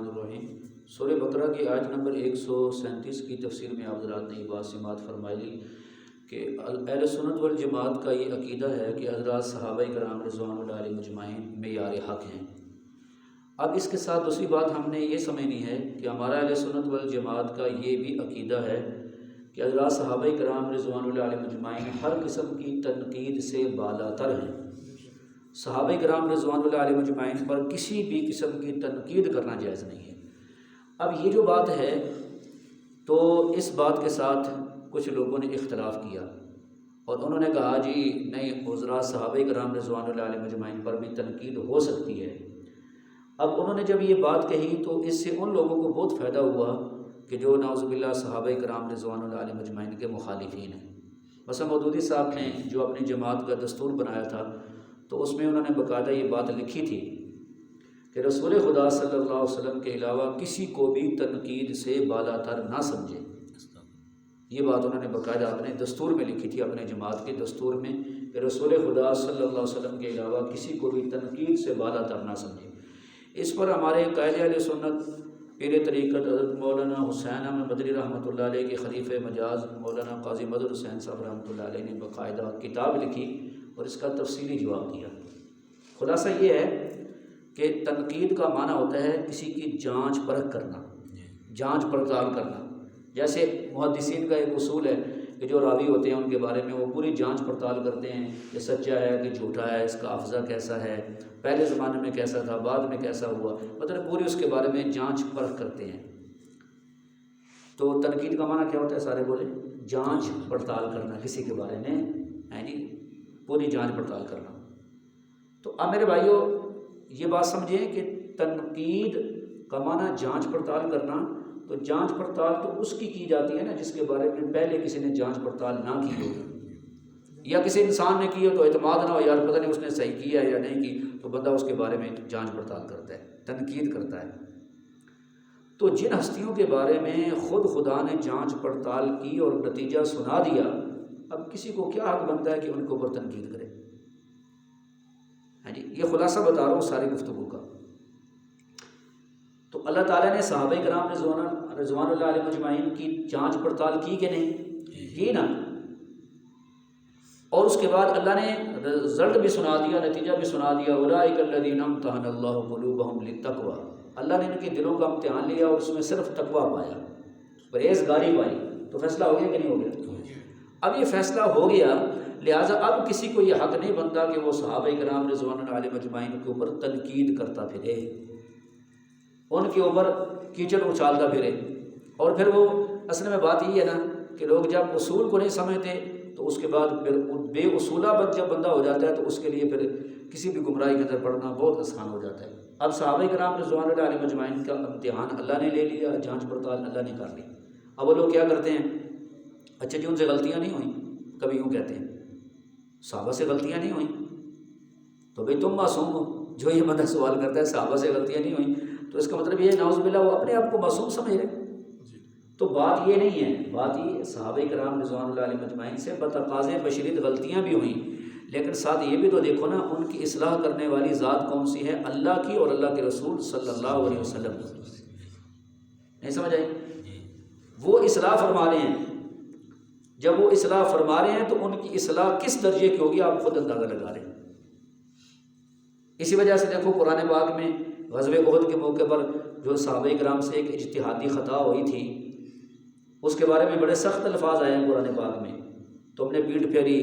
الرحمن الرحیم۔ سورہ بقرہ کی آیت نمبر 137 کی تفسیر میں آپ حضرات نے یہ بات سماعت فرمائی کہ اہل سنت والجماعت کا یہ عقیدہ ہے کہ حضرات صحابہ کرام رضوان اللہ علیہم اجمعین معیار حق ہیں۔ اب اس کے ساتھ دوسری بات ہم نے یہ سمجھنی ہے کہ ہمارا اہل سنت والجماعت کا یہ بھی عقیدہ ہے کہ حضرات صحابہ کرام رضوان اللہ علیہم اجمعین ہر قسم کی تنقید سے بالا تر ہیں۔ صحابہ کرام رضوان اللہ علیہم اجمعین پر کسی بھی قسم کی تنقید کرنا جائز نہیں ہے۔ اب یہ جو بات ہے تو اس بات کے ساتھ کچھ لوگوں نے اختلاف کیا اور انہوں نے کہا جی نہیں، حضرات صحابہ کرام رضوان اللہ علیہم اجمعین پر بھی تنقید ہو سکتی ہے۔ اب انہوں نے جب یہ بات کہی تو اس سے ان لوگوں کو بہت فائدہ ہوا کہ جو نعوذ باللہ صحابہ کرام رضوان اللہ علیہم اجمعین کے مخالفین ہیں۔ مثلا مودودی صاحب نے جو اپنی جماعت کا دستور بنایا تھا تو اس میں انہوں نے باقاعدہ یہ بات لکھی تھی کہ رسول خدا صلی اللہ علیہ وسلم کے علاوہ کسی کو بھی تنقید سے بالا تر نہ سمجھے۔ یہ بات انہوں نے باقاعدہ اپنے دستور میں لکھی تھی، اپنے جماعت کے دستور میں، کہ رسول خدا صلی اللہ علیہ وسلم کے علاوہ کسی کو بھی تنقید سے بالا تر نہ سمجھے۔ اس پر ہمارے قائد اہل سنت پیر طریقت حضرت مولانا حسین احمد مدنی رحمۃ اللہ علیہ کے خلیفہ مجاز مولانا قاضی مظہر حسین صاحب رحمۃ اللہ علیہ نے باقاعدہ کتاب لکھی اور اس کا تفصیلی جواب دیا۔ خلاصہ یہ ہے کہ تنقید کا معنی ہوتا ہے کسی کی جانچ پرکھ کرنا، جانچ پڑتال کرنا۔ جیسے محدثین کا ایک اصول ہے کہ جو راوی ہوتے ہیں ان کے بارے میں وہ پوری جانچ پڑتال کرتے ہیں کہ سچا ہے کہ جھوٹا ہے، اس کا حافظہ کیسا ہے، پہلے زمانے میں کیسا تھا، بعد میں کیسا ہوا، مطلب پوری اس کے بارے میں جانچ پرکھ کرتے ہیں۔ تو تنقید کا معنی کیا ہوتا ہے؟ سارے بولے، جانچ پڑتال کرنا کسی کے بارے میں، ہے جی، پوری جانچ پڑتال کرنا۔ تو اب میرے بھائیوں یہ بات سمجھیں کہ تنقید کا معنی جانچ پڑتال کرنا، تو جانچ پڑتال تو اس کی جاتی ہے نا جس کے بارے میں پہلے کسی نے جانچ پڑتال نہ کی ہو، یا کسی انسان نے کی ہو تو اعتماد نہ ہو، یار پتہ نہیں اس نے صحیح کیا یا نہیں کی، تو بندہ اس کے بارے میں جانچ پڑتال کرتا ہے، تنقید کرتا ہے۔ تو جن ہستیوں کے بارے میں خود خدا نے جانچ پڑتال کی اور نتیجہ سنا دیا، اب کسی کو کیا حق بنتا ہے کہ ان کے اوپر تنقید کرے؟ جی یہ خلاصہ بتا رہا ہوں ساری گفتگو کا۔ تو اللہ تعالیٰ نے صحابہ کرام رضوان اللہ علیہم اجمعین کی جانچ پڑتال کی کہ نہیں کی نا، اور اس کے بعد اللہ نے رزلٹ بھی سنا دیا، نتیجہ بھی سنا دیا، اولئک الذین امتحن اللہ قلوبہم للتقوی، اللہ نے ان کے دلوں کا امتحان لیا اور اس میں صرف تقوی پایا، پرہیزگاری پائی۔ تو فیصلہ ہو گیا کہ نہیں ہو گیا؟ اب یہ فیصلہ ہو گیا، لہٰذا اب کسی کو یہ حق نہیں بنتا کہ وہ صحابہ کرام رضوان اللہ علیہم اجمعین کے اوپر تنقید کرتا پھرے، ان کے اوپر کیچڑ اچھالتا پھرے۔ اور پھر وہ اصل میں بات یہ ہے نا کہ لوگ جب اصول کو نہیں سمجھتے تو اس کے بعد پھر بے اصولہ جب بندہ ہو جاتا ہے تو اس کے لیے پھر کسی بھی گمراہی کے اندر پڑنا بہت آسان ہو جاتا ہے۔ اب صحابہ کرام رضوان اللہ علیہم اجمعین کا امتحان اللہ نے لے لیا، جانچ پڑتال اللہ نے کر لی۔ اب وہ لوگ کیا کرتے ہیں؟ اچھا جی ان سے غلطیاں نہیں ہوئیں، کبھی یوں کہتے ہیں صحابہ سے غلطیاں نہیں ہوئیں، تو بھئی تم معصوم ہو۔ جو یہ بندہ سوال کرتا ہے صحابہ سے غلطیاں نہیں ہوئیں تو اس کا مطلب یہ ہے نعوذ باللہ وہ اپنے آپ کو معصوم سمجھ رہے۔ تو بات یہ نہیں ہے، بات یہ صحابہ کرام رضوان اللہ علیہم اجمعین سے بتقاضِ بشریت غلطیاں بھی ہوئیں، لیکن ساتھ یہ بھی تو دیکھو نا ان کی اصلاح کرنے والی ذات کون سی ہے؟ اللہ کی اور اللہ کے رسول صلی اللہ علیہ وسلم۔ نہیں سمجھ آئی؟ وہ اصلاح فرما رہے ہیں، جب وہ اصلاح فرما رہے ہیں تو ان کی اصلاح کس درجے کی ہوگی آپ خود اندازہ لگا رہے ہیں۔ اسی وجہ سے دیکھو قرآن پاک میں غزوہ احد کے موقع پر جو صحابہ کرام سے ایک اجتہادی خطا ہوئی تھی اس کے بارے میں بڑے سخت الفاظ آئے ہیں قرآن پاک میں، تم نے پیٹھ پھیری،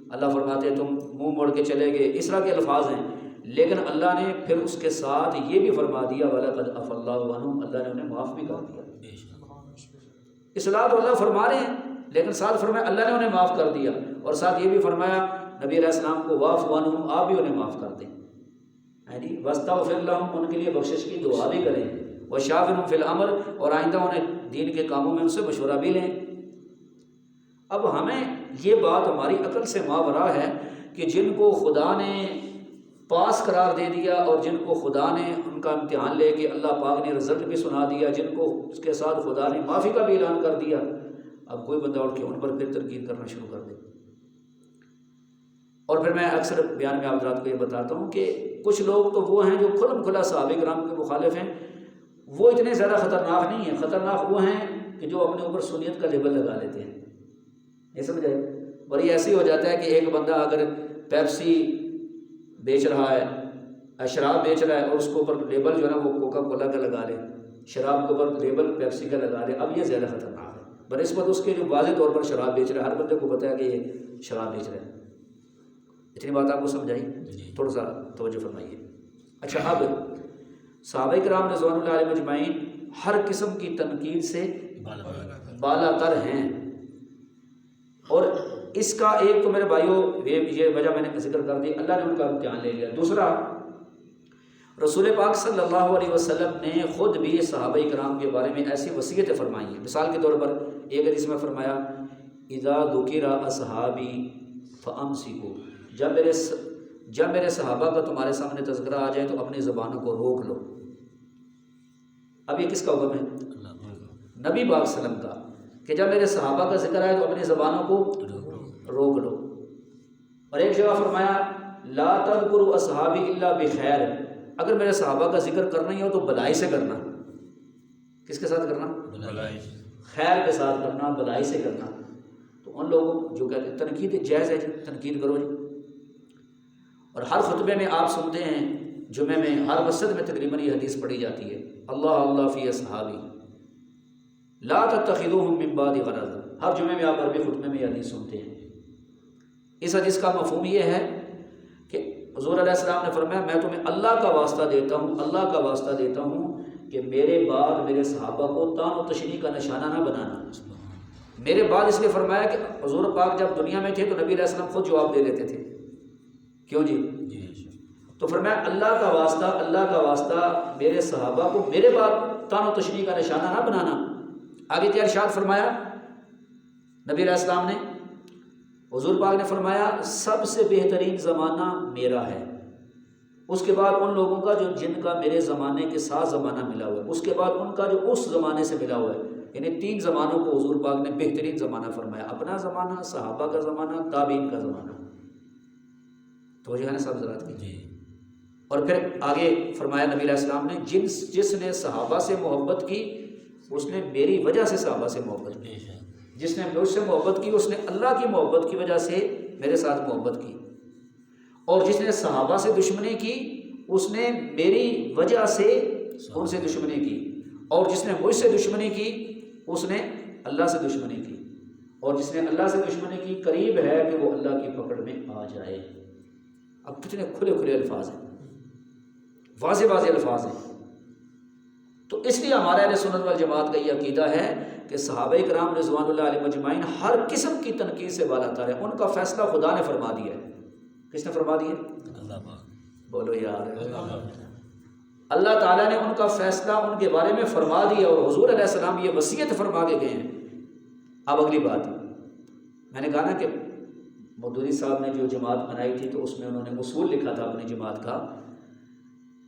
اللہ فرماتے ہیں تم منہ موڑ کے چلے گئے، اس طرح کے الفاظ ہیں، لیکن اللہ نے پھر اس کے ساتھ یہ بھی فرما دیا وَلَقَدْ عَفَا اللَّهُ عَنْهُمْ، اللہ نے انہیں معاف بھی کر دیا۔ اصلاح تو اللہ فرما رہے ہیں لیکن ساتھ فرمایا اللہ نے انہیں معاف کر دیا، اور ساتھ یہ بھی فرمایا نبی علیہ السلام کو وَاعْفُ عَنْهُمْ، آپ بھی انہیں معاف کر دیں، یعنی وَاسْتَغْفِرْ لَهُمْ، ان کے لیے بخشش کی دعا بھی کریں، وَشَاوِرْهُمْ فِي الْأَمْرِ، اور آئندہ انہیں دین کے کاموں میں ان سے مشورہ بھی لیں۔ اب ہمیں یہ بات ہماری عقل سے ماورا ہے کہ جن کو خدا نے پاس قرار دے دیا اور جن کو خدا نے ان کا امتحان لے کے اللہ پاک نے رزلٹ بھی سنا دیا، جن کو اس کے ساتھ خدا نے معافی کا بھی اعلان کر دیا، اب کوئی بندہ اٹھ کے ان پر پھر تنقید کرنا شروع کر دے۔ اور پھر میں اکثر بیان میں آپ حضرات کو یہ بتاتا ہوں کہ کچھ لوگ تو وہ ہیں جو کھلم کھلا صحابہ کرام کے مخالف ہیں، وہ اتنے زیادہ خطرناک نہیں ہیں. خطرناک وہ ہیں کہ جو اپنے اوپر سنیت کا لیبل لگا لیتے ہیں. یہ سمجھ آئے؟ اور یہ ایسے ہی ہو جاتا ہے کہ ایک بندہ اگر پیپسی بیچ رہا ہے، شراب بیچ رہا ہے، اور اس کے اوپر لیبل جو ہے نا وہ کوکا کولا کا لگا لے، شراب کے اوپر لیبل پیپسی کا لگا لے، اب یہ زیادہ خطرناک ہے بنسبت اس کے جو واضح طور پر شراب بیچ رہا ہے. ہر بندے کو پتہ ہے کہ یہ شراب بیچ رہا ہے. اتنی بات آپ کو سمجھائی؟ تھوڑا سا توجہ فرمائیے. اچھا، اب صحابہ کرام رضوان اللہ علیہم اجمعین ہر قسم کی تنقید سے بالا تر ہیں. اور اس کا ایک تو میرے بھائیوں یہ وجہ میں نے ذکر کر دی، اللہ نے ان کا امتحان لے لیا. دوسرا، رسول پاک صلی اللہ علیہ وسلم نے خود بھی صحابہ کرام کے بارے میں ایسی وصیتیں فرمائی ہیں. مثال کے طور پر ایک حدیث میں فرمایا اذا ذکر اصحابی فامسکوا، جب میرے صحابہ کا تمہارے سامنے تذکرہ آ جائے تو اپنی زبانوں کو روک لو. اب یہ کس کا حکم ہے؟ نبی پاک صلی اللہ علیہ وسلم کا، کہ جب میرے صحابہ کا ذکر آئے تو اپنی زبانوں کو روک لو. اور ایک جگہ فرمایا لا تذکروا اصحابی الا بخیر، اگر میرے صحابہ کا ذکر کرنا ہی ہو تو بلائی سے کرنا. کس کے ساتھ کرنا؟ بلائی، خیر کے ساتھ کرنا، بلائی سے کرنا. تو ان لوگوں جو کہتے ہیں تنقید جائز ہے جی، تنقید کرو جی. اور ہر خطبے میں آپ سنتے ہیں، جمعے میں ہر مسجد میں تقریباً یہ حدیث پڑھی جاتی ہے، اللہ اللہ فی اصحابی لا تتخذوهم من بعد غرض. ہر جمعے میں آپ عربی خطبے میں یہ حدیث سنتے ہیں. اس حدیث کا مفہوم یہ ہے کہ حضور علیہ السلام نے فرمایا میں تمہیں اللہ کا واسطہ دیتا ہوں، اللہ کا واسطہ دیتا ہوں کہ میرے بعد میرے صحابہ کو تان و تشنیع کا نشانہ نہ بنانا. میرے بعد اس لیے فرمایا کہ حضور پاک جب دنیا میں تھے تو نبی علیہ السلام خود جواب دے لیتے تھے. کیوں جی؟ تو فرمایا اللہ کا واسطہ، اللہ کا واسطہ میرے صحابہ کو میرے بعد تان و تشنیع کا نشانہ نہ بنانا. آگے کیا ارشاد فرمایا نبی علیہ السلام نے؟ حضور پاک نے فرمایا سب سے بہترین زمانہ میرا ہے، اس کے بعد ان لوگوں کا جو جن کا میرے زمانے کے ساتھ زمانہ ملا ہوا ہے، اس کے بعد ان کا جو اس زمانے سے ملا ہوا ہے. یعنی 3 زمانوں کو حضور پاک نے بہترین زمانہ فرمایا، اپنا زمانہ، صحابہ کا زمانہ، تابعین کا زمانہ. تو جو ہے نا سب حضرات کی. اور پھر آگے فرمایا نبی علیہ السلام نے جس نے صحابہ سے محبت کی اس نے میری وجہ سے صحابہ سے محبت کی، جس نے مجھ سے محبت کی اس نے اللہ کی محبت کی وجہ سے میرے ساتھ محبت کی، اور جس نے صحابہ سے دشمنی کی اس نے میری وجہ سے ان سے دشمنی کی، اور جس نے مجھ سے دشمنی کی اس نے اللہ سے دشمنی کی، اور جس نے اللہ سے دشمنی کی قریب ہے کہ وہ اللہ کی پکڑ میں آ جائے. اب کتنے کھلے کھلے الفاظ ہیں، واضح واضح الفاظ ہیں. تو اس لیے ہمارے اہل سنت والجماعت کا یہ عقیدہ ہے کہ صحابہ کرام رضوان اللہ علیہم اجمعین ہر قسم کی تنقید سے بالاتر ہے. ان کا فیصلہ خدا نے فرما دیا ہے. کس نے فرما دیا؟ اللہ پاک. بولو یار، اللہ تعالیٰ نے ان کا فیصلہ ان کے بارے میں فرما دیا، اور حضور علیہ السلام یہ وصیت فرما کے گئے ہیں. اب اگلی بات، میں نے کہا نا کہ مودودی صاحب نے جو جماعت بنائی تھی تو اس میں انہوں نے اصول لکھا تھا اپنی جماعت کا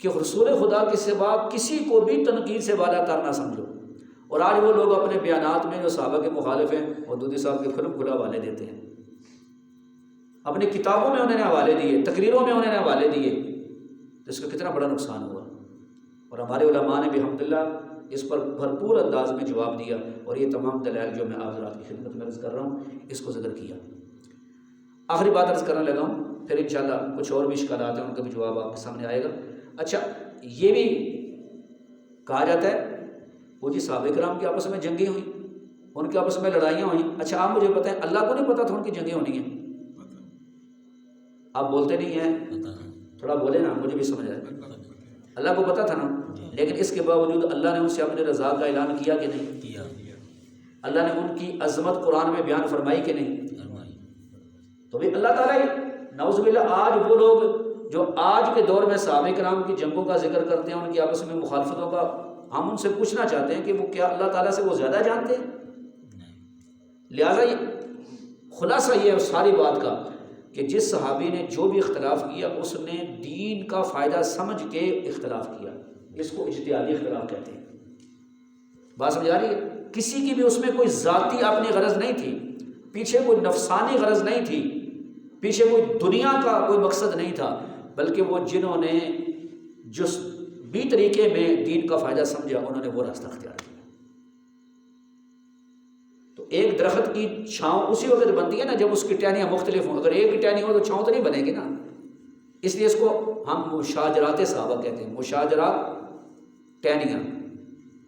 کہ رسول خدا کے سوا کسی کو بھی تنقید سے بالاتر نہ سمجھو. اور آج وہ لوگ اپنے بیانات میں جو صحابہ کے مخالف ہیں مودودی صاحب کے کھلم کھلا حوالے دیتے ہیں، اپنی کتابوں میں انہوں نے حوالے دیے، تقریروں میں انہوں نے حوالے دیے. تو اس کا کتنا بڑا نقصان ہوا. اور ہمارے علماء نے بھی الحمدللہ اس پر بھرپور انداز میں جواب دیا، اور یہ تمام دلائل جو میں آپ حضرات کی خدمت میں عرض کر رہا ہوں اس کو ذکر کیا. آخری بات عرض کرنے لگا ہوں، پھر انشاءاللہ کچھ اور بھی اشکالات ہیں ان کا بھی جواب آپ کے سامنے آئے گا. اچھا، یہ بھی کہا جاتا ہے وہ جی صحابہ کرام کے آپس میں جنگیں ہوئیں، ان کے آپس میں لڑائیاں ہوئیں. اچھا آپ مجھے بتائیں اللہ کو نہیں پتا تھا ان کی جنگیں ہونی ہیں؟ آپ بولتے نہیں ہیں، تھوڑا بولے نا مجھے بھی سمجھ آئے. اللہ کو پتا تھا نا، لیکن اس کے باوجود اللہ نے ان سے اپنے رضا کا اعلان کیا کہ نہیں کیا؟ اللہ نے ان کی عظمت قرآن میں بیان فرمائی کہ نہیں؟ تو بھی اللہ تعالیٰ نعوذ باللہ آج وہ لوگ جو آج کے دور میں صحابہ کرام کی جنگوں کا ذکر کرتے ہیں، ان کی آپس میں مخالفتوں کا، ہم ان سے پوچھنا چاہتے ہیں کہ وہ کیا اللہ تعالیٰ سے وہ زیادہ جانتے ہیں؟ لہٰذا یہ خلاصہ یہ ہے ساری بات کا کہ جس صحابی نے جو بھی اختلاف کیا اس نے دین کا فائدہ سمجھ کے اختلاف کیا. اس کو اجتہادی اختلاف کہتے ہیں. بات سمجھ آ رہی ہے؟ کسی کی بھی اس میں کوئی ذاتی اپنی غرض نہیں تھی، پیچھے کوئی نفسانی غرض نہیں تھی، پیچھے کوئی دنیا کا کوئی مقصد نہیں تھا، بلکہ وہ جنہوں نے بھی طریقے میں دین کا فائدہ سمجھا انہوں نے وہ راستہ اختیار کیا۔ تو ایک درخت کی چھاؤں اسی وقت بنتی ہے نا جب اس کی ٹہنیاں مختلف ہوں، اگر ایک کی ٹہنی ہو تو چھاؤں تو نہیں بنے گی نا، اس لیے اس کو ہم مشاجرات صحابہ کہتے ہیں، مشاجرات ٹہنیاں،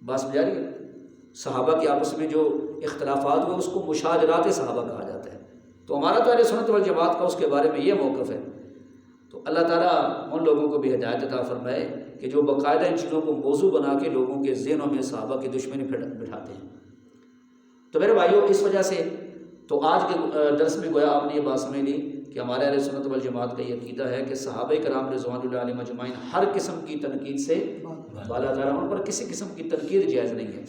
بات سمجھا رہی ہے؟ صحابہ کے آپس میں جو اختلافات ہوئے اس کو مشاجرات صحابہ کہا جاتا ہے۔ تو ہمارا تو اہل سنت والجماعت کا اس کے بارے میں یہ موقف ہے۔ تو اللہ تعالیٰ ان لوگوں کو بھی ہدایت عطا فرمائے کہ جو باقاعدہ ان چیزوں کو موضوع بنا کے لوگوں کے ذہنوں میں صحابہ کی دشمنی بٹھاتے ہیں۔ تو میرے بھائیوں، اس وجہ سے تو آج کے درس میں گویا آپ نے یہ بات سمجھ لی کہ ہمارے اہل سنت والجماعت کا یہ عقیدہ ہے کہ صحابہ کرام رضوان اللہ علیہم اجمعین ہر قسم کی تنقید سے بالا تر، ان پر کسی قسم کی تنقید جائز نہیں ہے۔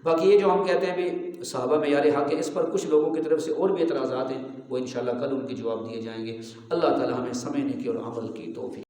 باقی یہ جو ہم کہتے ہیں بھی صحابہ معیار حق ہے، اس پر کچھ لوگوں کی طرف سے اور بھی اعتراضات ہیں، وہ انشاءاللہ کل ان کے جواب دیے جائیں گے۔ اللہ تعالی ہمیں سمجھنے کی اور عمل کی توفیق